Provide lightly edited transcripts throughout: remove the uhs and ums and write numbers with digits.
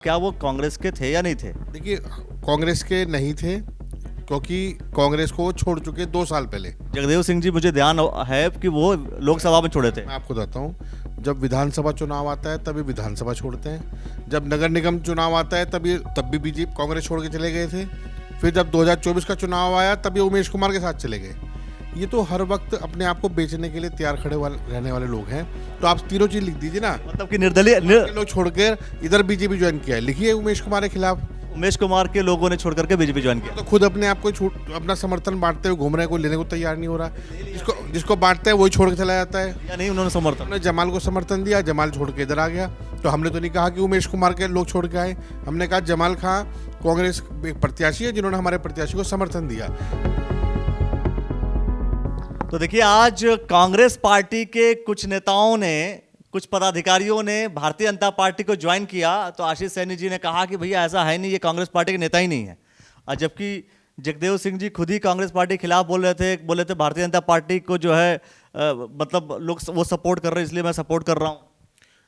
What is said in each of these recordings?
क्या वो कांग्रेस के थे या नहीं थे? देखिए, कांग्रेस के नहीं थे क्योंकि कांग्रेस को वो छोड़ चुके 2 साल पहले। जगदेव सिंह जी, मुझे ध्यान है कि वो लोकसभा में छोड़े थे। मैं आपको बताता हूँ, जब विधानसभा चुनाव आता है तभी विधानसभा छोड़ते हैं, जब नगर निगम चुनाव आता है तब भी बीजेपी कांग्रेस छोड़ के चले गए थे, फिर जब 2024 का चुनाव आया तब ये उमेश कुमार के साथ चले गए। ये तो हर वक्त अपने आप को बेचने के लिए तैयार खड़े रहने वाले लोग हैं। तो आप तीनों चीज लिख दीजिए ना, मतलब कि निर्दलीय ये लोग छोड़कर इधर बीजेपी ज्वाइन किया है, लिखिए उमेश कुमार के खिलाफ। उमेश कुमार के लोगों ने छोड़ करके बीजेपी ज्वाइन किया। तो खुद अपने आप को अपना समर्थन बांटते हुए घूम रहे हैं, कोई लेने को तैयार नहीं हो रहा। जिसको बांटते हैं वही छोड़ के चला जाता है। या नहीं उन्होंने समर्थन? हमने जमाल को समर्थन दिया, जमाल छोड़ के इधर आ गया। तो हमने तो नहीं कहा कि उमेश कुमार के लोग छोड़ के आए, हमने कहा जमाल खां कांग्रेस एक प्रत्याशी है जिन्होंने हमारे प्रत्याशी को समर्थन दिया। तो देखिए, आज कांग्रेस पार्टी के कुछ नेताओं ने, कुछ पदाधिकारियों ने भारतीय जनता पार्टी को ज्वाइन किया। तो आशीष सैनी जी ने कहा कि भैया ऐसा है नहीं, ये कांग्रेस पार्टी के नेता ही नहीं है। और जबकि जगदेव सिंह जी खुद ही कांग्रेस पार्टी के खिलाफ बोल रहे थे भारतीय जनता पार्टी को जो है मतलब लोग वो सपोर्ट कर रहे हैं, इसलिए मैं सपोर्ट कर रहा हूँ।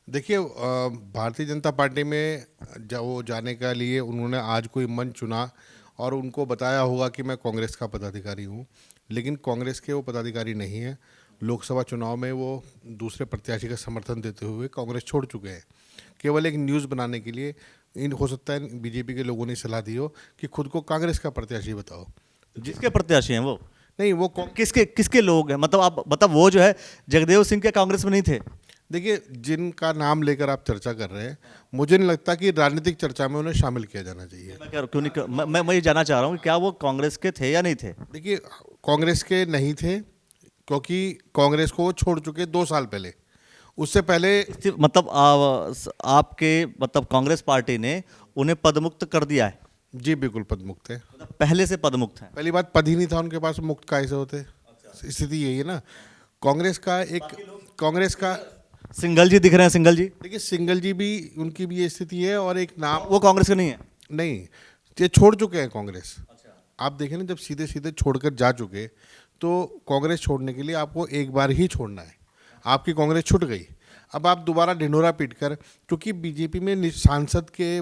देखिए, भारतीय जनता पार्टी में वो जाने के लिए उन्होंने आज कोई मंच चुना और उनको बताया होगा कि मैं कांग्रेस का पदाधिकारी हूँ, लेकिन कांग्रेस के वो पदाधिकारी नहीं है। लोकसभा चुनाव में वो दूसरे प्रत्याशी का समर्थन देते हुए कांग्रेस छोड़ चुके हैं। केवल एक न्यूज़ बनाने के लिए हो सकता है बीजेपी के लोगों ने सलाह दी हो कि खुद को कांग्रेस का प्रत्याशी बताओ। जिसके प्रत्याशी हैं वो नहीं, वो किसके लोग हैं? मतलब आप मतलब वो जो है जगदेव सिंह के कांग्रेस में नहीं थे। देखिए, जिनका नाम लेकर आप चर्चा कर रहे हैं, मुझे नहीं लगता कि राजनीतिक चर्चा में उन्हें शामिल किया जाना चाहिए। मैं ये जानना चाह रहा हूँ कि क्या वो कांग्रेस के थे या नहीं थे? देखिए, कांग्रेस के नहीं थे क्योंकि कांग्रेस को वो छोड़ चुके 2 साल पहले। उससे पहले मतलब आपके मतलब कांग्रेस पार्टी ने उन्हें पदमुक्त कर दिया है? जी बिल्कुल पदमुक्त है। मतलब पहले से पदमुक्त है? पहली बात, पद ही नहीं था उनके पास, मुक्त कैसे होते? स्थिति यही है ना। कांग्रेस का सिंघल जी दिख रहे हैं, सिंघल जी। देखिए, सिंगल जी भी, उनकी भी ये स्थिति है। और एक नाम, वो कांग्रेस के नहीं है? नहीं, ये छोड़ चुके हैं कांग्रेस। आप देखें ना, जब सीधे सीधे छोड़कर जा चुके तो कांग्रेस छोड़ने के लिए आपको एक बार ही छोड़ना है। आपकी कांग्रेस छूट गई, अब आप दोबारा ढिंढोरा पीटकर, क्योंकि बीजेपी में सांसद के,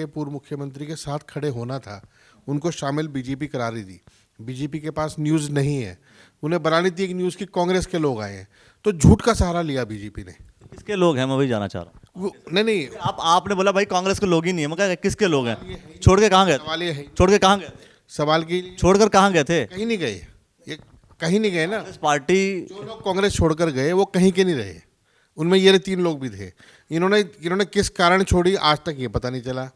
पूर्व मुख्यमंत्री के साथ खड़े होना था, उनको शामिल बीजेपी करा रही थी। बीजेपी के पास न्यूज़ नहीं है, उन्हें बनानी थी एक न्यूज़ की कांग्रेस के लोग आए हैं, तो झूठ का सहारा लिया बीजेपी ने। किसके लोग हैं, मैं वही जानना चाह रहा हूँ। नहीं, आपने बोला भाई कांग्रेस के लोग ही नहीं है, मैं कहा किसके लोग हैं? छोड़ के कहाँ गए? सवाल ये है, छोड़ के कहाँ गए? सवाल की छोड़कर कहाँ गए थे? कहीं नहीं गए, ये कहीं नहीं गए ना। पार्टी जो लोग कांग्रेस छोड़कर गए वो कहीं के नहीं रहे, उनमें ये 3 लोग भी थे। इन्होंने किस कारण छोड़ी आज तक ये पता नहीं चला।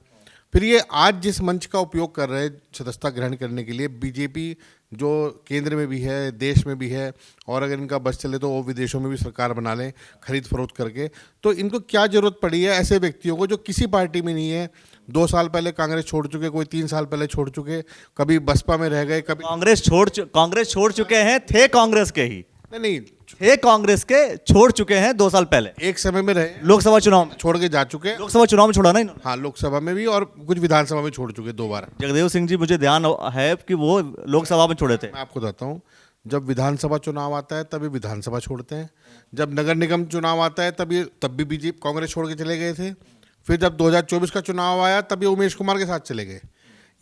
फिर ये आज जिस मंच का उपयोग कर रहे हैं सदस्यता ग्रहण करने के लिए, बीजेपी जो केंद्र में भी है, देश में भी है, और अगर इनका बस चले तो वो विदेशों में भी सरकार बना लें खरीद फरोख्त करके, तो इनको क्या जरूरत पड़ी है ऐसे व्यक्तियों को जो किसी पार्टी में नहीं है? 2 साल पहले कांग्रेस छोड़ चुके, कोई 3 साल पहले छोड़ चुके, कभी बसपा में रह गए, कभी कांग्रेस छोड़ चुके हैं, थे कांग्रेस के ही नहीं थे कांग्रेस के, छोड़ चुके हैं 2 साल पहले। एक समय में रहे, लोकसभा चुनाव में छोड़ के जा चुके। लोकसभा चुनाव में छोड़ा ना इन्होंने? हाँ, लोकसभा में भी और कुछ विधानसभा में छोड़ चुके 2 बार। जगदेव सिंह जी, मुझे ध्यान है कि वो लोकसभा में छोड़े थे। मैं आपको बताता हूँ, जब विधानसभा चुनाव आता है तभी विधानसभा छोड़ते हैं, जब नगर निगम चुनाव आता है तब भी बीजेपी कांग्रेस छोड़ के चले गए थे, फिर जब 2024 का चुनाव आया तब ये उमेश कुमार के साथ चले गए।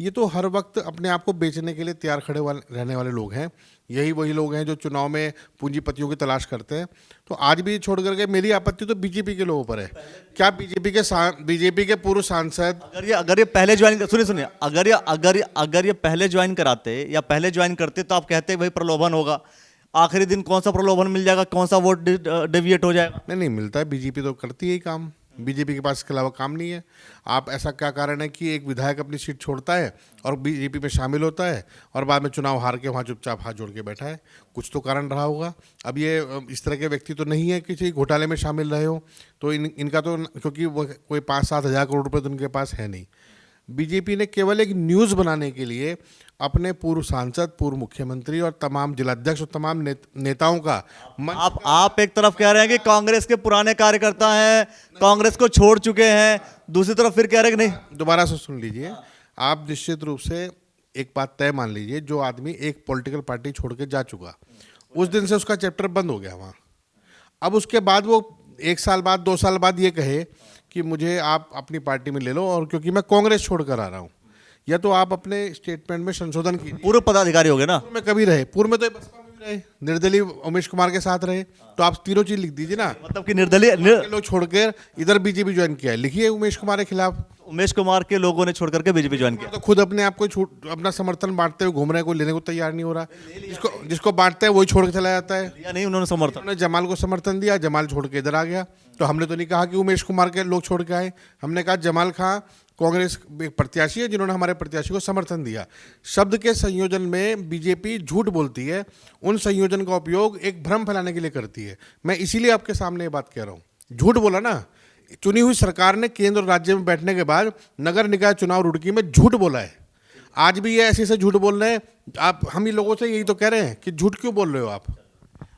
ये तो हर वक्त अपने आप को बेचने के लिए तैयार खड़े रहने वाले लोग हैं। यही वही लोग हैं जो चुनाव में पूंजीपतियों की तलाश करते हैं। तो आज भी छोड़ करके, मेरी आपत्ति तो बीजेपी के लोगों पर है। क्या बीजेपी के पूर्व सांसद, अगर ये पहले ज्वाइन, सुनिए, अगर ये पहले ज्वाइन कराते या पहले ज्वाइन करते तो आप कहते भाई प्रलोभन होगा, आखिरी दिन कौन सा प्रलोभन मिल जाएगा, कौन सा वोट डेविएट हो जाएगा? नहीं मिलता है। बीजेपी तो करती है ही काम, बीजेपी के पास इसके अलावा काम नहीं है। आप ऐसा क्या कारण है कि एक विधायक अपनी सीट छोड़ता है और बीजेपी में शामिल होता है और बाद में चुनाव हार के वहाँ चुपचाप हाथ जोड़ के बैठा है? कुछ तो कारण रहा होगा। अब ये इस तरह के व्यक्ति तो नहीं है किसी घोटाले में शामिल रहे हो, तो इनका तो, क्योंकि वो कोई 5-7 हज़ार करोड़ रुपये तो उनके पास है नहीं। बीजेपी ने केवल एक न्यूज़ बनाने के लिए अपने पूर्व सांसद, पूर्व मुख्यमंत्री और तमाम जिलाध्यक्ष और तमाम नेताओं का आप एक तरफ कह रहे हैं कि कांग्रेस के पुराने कार्यकर्ता हैं, कांग्रेस को छोड़ चुके हैं, दूसरी तरफ फिर कह रहे हैं कि नहीं। दोबारा से सुन लीजिए, आप निश्चित रूप से एक बात तय मान लीजिए, जो आदमी एक पॉलिटिकल पार्टी छोड़ के जा चुका, उस दिन से उसका चैप्टर बंद हो गया वहाँ। अब उसके बाद वो 1 साल बाद, 2 साल बाद ये कहे कि मुझे आप अपनी पार्टी में ले लो, और क्योंकि मैं कांग्रेस छोड़कर आ रहा हूँ, या तो आप अपने स्टेटमेंट में संशोधन कीजिए। पूर्व पदाधिकारी हो गए ना। पूर्व में कभी रहे, पूर्व में तो ये बसपा में भी रहे, निर्दलीय उमेश कुमार के साथ रहे, तो आप तीनों चीज लिख दीजिए ना। मतलब कि निर्दलीय ये लोग छोड़कर इधर बीजेपी ज्वाइन किया है, लिखिए उमेश कुमार के खिलाफ। उमेश कुमार के लोगों ने छोड़ करके बीजेपी ज्वाइन किया। तो खुद अपने आप को अपना समर्थन बांटते हुए घूम रहे हैं, कोई लेने को तैयार नहीं हो रहा। जिसको बांटते हैं वही छोड़ के चला जाता है। या नहीं उन्होंने समर्थन। उन्होंने जमाल को समर्थन दिया, जमाल छोड़ के इधर आ गया। तो हमने तो नहीं कहा कि उमेश कुमार के लोग छोड़ के आए, हमने कहा जमाल खां कांग्रेस एक प्रत्याशी है जिन्होंने हमारे प्रत्याशी को समर्थन दिया। शब्द के संयोजन में बीजेपी झूठ बोलती है, उन संयोजन का उपयोग एक भ्रम फैलाने के लिए करती है। मैं इसीलिए आपके सामने ये बात कह रहा हूँ। झूठ बोला ना, चुनी हुई सरकार ने केंद्र और राज्य में बैठने के बाद नगर निकाय चुनाव रुड़की में झूठ बोला है। आज भी ये ऐसे ऐसे झूठ बोल रहे हैं आप। हम ही लोगों से यही तो कह रहे हैं कि झूठ क्यों बोल रहे हो आप।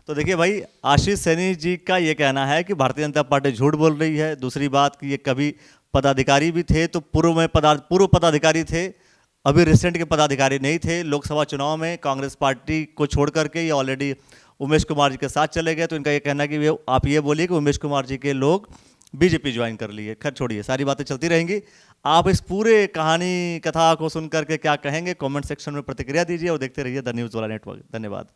तो देखिए भाई, आशीष सैनी जी का ये कहना है कि भारतीय जनता पार्टी झूठ बोल रही है। दूसरी बात कि ये कभी पदाधिकारी भी थे, तो पूर्व पदाधिकारी थे, अभी रिसेंट के पदाधिकारी नहीं थे। लोकसभा चुनाव में कांग्रेस पार्टी को छोड़ करके ये ऑलरेडी उमेश कुमार जी के साथ चले गए। तो इनका ये कहना है कि आप ये बोलिए कि उमेश कुमार जी के लोग बीजेपी ज्वाइन कर लिए। खैर छोड़िए, सारी बातें चलती रहेंगी। आप इस पूरे कहानी कथा को सुन करके क्या कहेंगे, कमेंट सेक्शन में प्रतिक्रिया दीजिए और देखते रहिए द न्यूज़ वाला नेटवर्क। धन्यवाद।